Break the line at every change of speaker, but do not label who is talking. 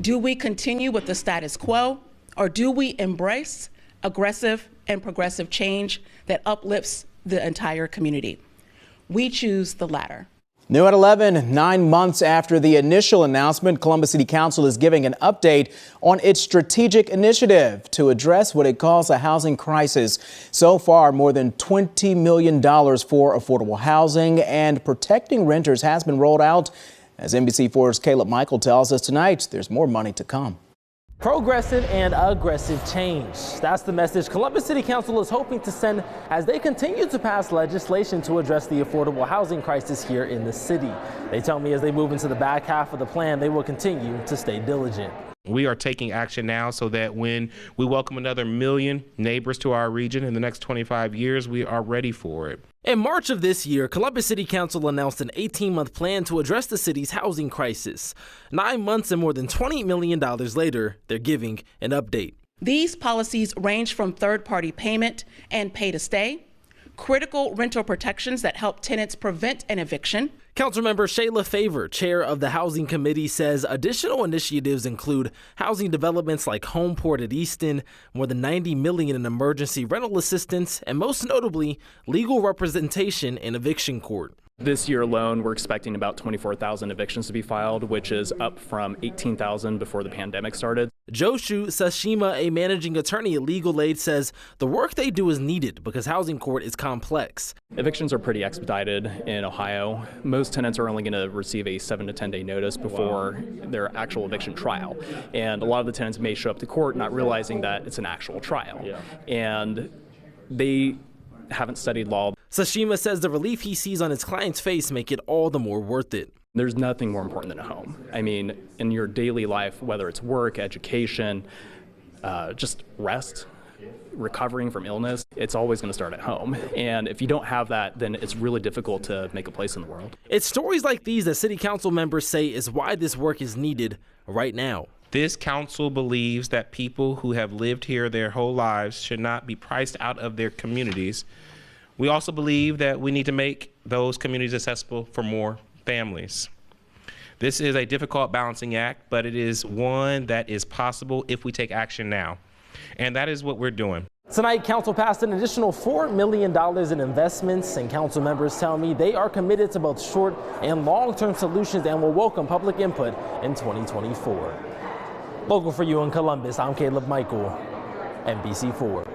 Do we continue with the status quo, or do we embrace aggressive and progressive change that uplifts the entire community? We choose the latter.
New at 11, 9 months after the initial announcement, Columbus City Council is giving an update on its strategic initiative to address what it calls a housing crisis. So far, more than $20 million for affordable housing and protecting renters has been rolled out. As NBC4's Caleb Michael tells us tonight, there's more money to come.
Progressive and aggressive change. That's the message Columbus City Council is hoping to send as they continue to pass legislation to address the affordable housing crisis here in the city. They tell me as they move into the back half of the plan, they will continue to stay diligent.
We are taking action now so that when we welcome another 1 million neighbors to our region in the next 25 years, we are ready for it.
In March of this year, Columbus City Council announced an 18-month plan to address the city's housing crisis. 9 months and more than $20 million later, they're giving an update.
These policies range from third-party payment and pay to stay, critical rental protections that help tenants prevent an eviction.
Councilmember Shayla Favor, chair of the Housing Committee, says additional initiatives include housing developments like Homeport at Easton, more than $90 million in emergency rental assistance, and most notably, legal representation in eviction court.
This year alone, we're expecting about 24,000 evictions to be filed, which is up from 18,000 before the pandemic started.
Joshu Sashima, a managing attorney at Legal Aid, says the work they do is needed because housing court is complex.
Evictions are pretty expedited in Ohio. Most tenants are only going to receive a 7 to 10 day notice before their actual eviction trial. And a lot of the tenants may show up to court not realizing that it's an actual trial. And they haven't studied law.
Sashima says the relief he sees on his client's face make it all the more worth it.
There's nothing more important than a home. I mean, in your daily life, whether it's work, education, just rest, recovering from illness, it's always going to start at home. And if you don't have that, then it's really difficult to make a place in the world.
It's stories like these that city council members say is why this work is needed right now.
This council believes that people who have lived here their whole lives should not be priced out of their communities. We also believe that we need to make those communities accessible for more families. This is a difficult balancing act, but it is one that is possible if we take action now. And that is what we're doing.
Tonight, council passed an additional $4 million in investments, and council members tell me they are committed to both short and long-term solutions and will welcome public input in 2024. Local for you in Columbus, I'm Caleb Michael, NBC4.